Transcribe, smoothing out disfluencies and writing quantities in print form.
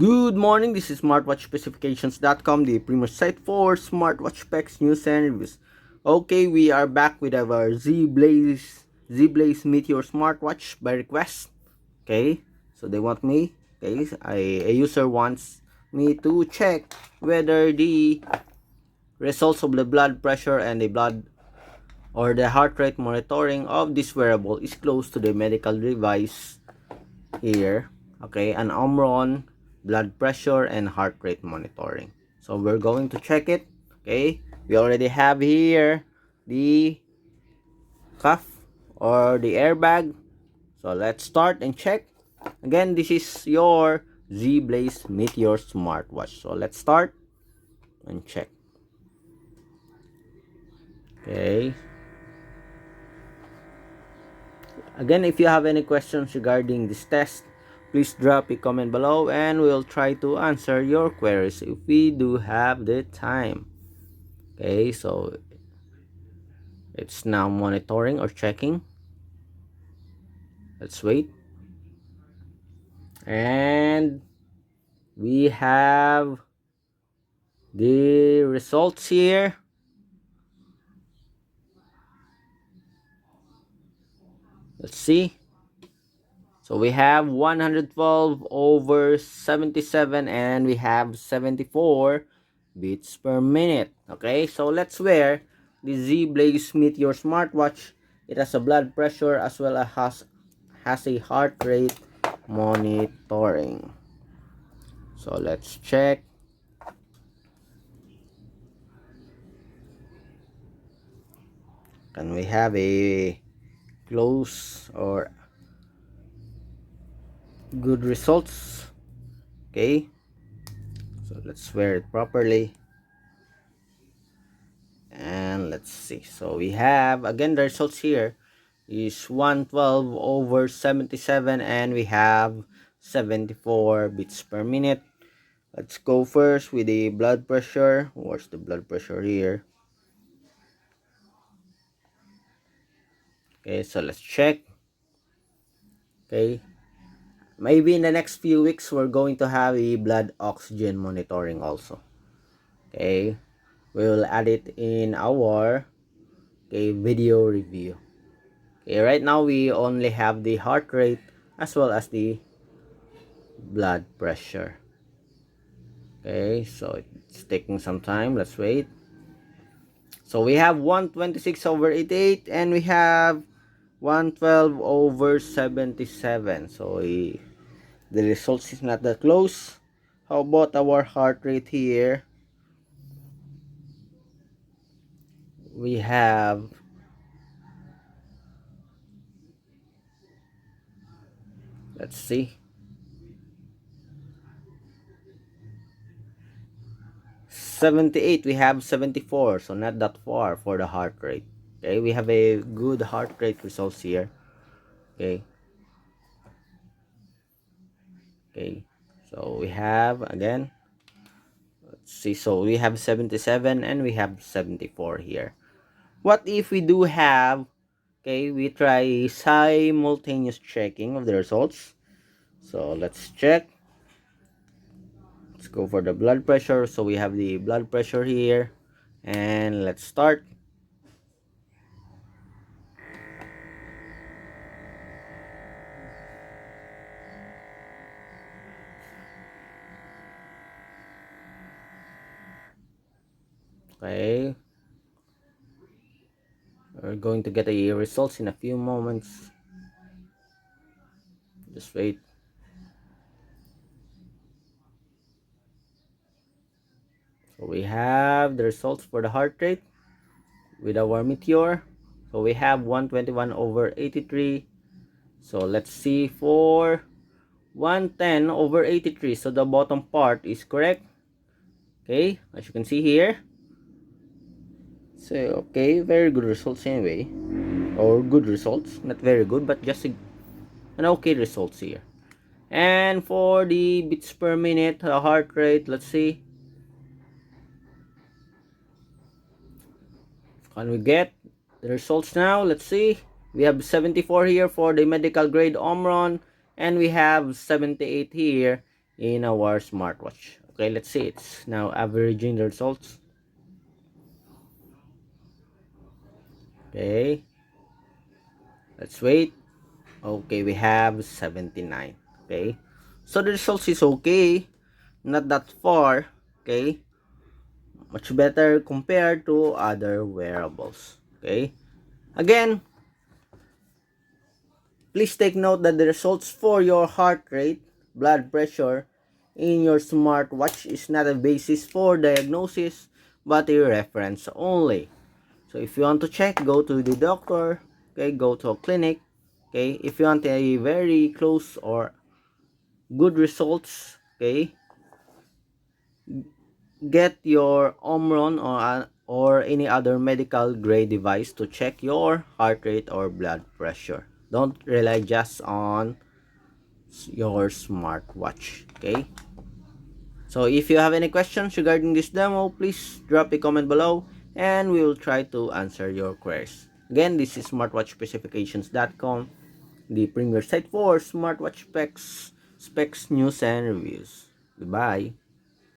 Good morning, this is smartwatchspecifications.com, the premier site for smartwatch specs, news, and reviews. Okay, we are back with our Zeblaze Meteor Smartwatch by request. Okay, so they want me, okay, a user wants me to check whether the results of the blood pressure and the blood or the heart rate monitoring of this wearable is close to the medical device here. Okay, an Omron, blood pressure, and heart rate monitoring. So we're going to check it. Okay, we already have here the cuff or the airbag. So let's start and check. Again, this is your Zeblaze Meteor Smartwatch. So let's start and check. Okay. Again, if you have any questions regarding this test, please drop a comment below and we'll try to answer your queries if we do have the time. Okay, so it's now monitoring or checking. Let's wait. And we have the results here. Let's see. So we have 112 over 77 and we have 74 beats per minute. Okay, so let's wear the Zeblaze Meteor Smartwatch. It has a blood pressure as well as has a heart rate monitoring. So let's check. Can we have a close or good results? Okay, so let's wear it properly and let's see. So we have again the results here is 112 over 77 and we have 74 beats per minute. Let's go first with the blood pressure. What's the blood pressure here? Okay, so let's check. Okay, maybe in the next few weeks we're going to have a blood oxygen monitoring also. Okay, we'll add it in our video review. Okay, right now we only have the heart rate as well as the blood pressure. Okay, so it's taking some time. Let's wait. So we have 126 over 88 and we have 112 over 77. So the results is not that close. How about our heart rate here? We have let's see, 78. We have 74, so not that far for the heart rate. Okay, we have a good heart rate results here. Okay, so we have again, let's see, so we have 77 and we have 74 here. What if we do have, okay, we try simultaneous checking of the results. So let's check. Let's go for the blood pressure. So we have the blood pressure here and let's start. Okay, we're going to get the results in a few moments. Just wait. So we have the results for the heart rate with our Meteor. So we have 121 over 83. So let's see for 110 over 83. So the bottom part is correct. Okay, as you can see here. So okay, very good results anyway, or good results, not very good but just an okay results here. And for the beats per minute, the heart rate, let's see, can we get the results now? Let's see, we have 74 here for the medical grade Omron and we have 78 here in our smartwatch. Okay, let's see. It's now averaging the results. Okay, let's wait. Okay, we have 79. Okay, so the results is okay, not that far. Okay, much better compared to other wearables. Okay, again, please take note that the results for your heart rate, blood pressure in your smartwatch is not a basis for diagnosis but a reference only. So if you want to check, go to the doctor, okay, go to a clinic, okay. If you want a very close or good results, okay, get your Omron or any other medical grade device to check your heart rate or blood pressure. Don't rely just on your smartwatch. Okay, so if you have any questions regarding this demo, please drop a comment below and we will try to answer your queries. Again, this is smartwatchspecifications.com, the premier site for smartwatch specs, news and reviews. Goodbye.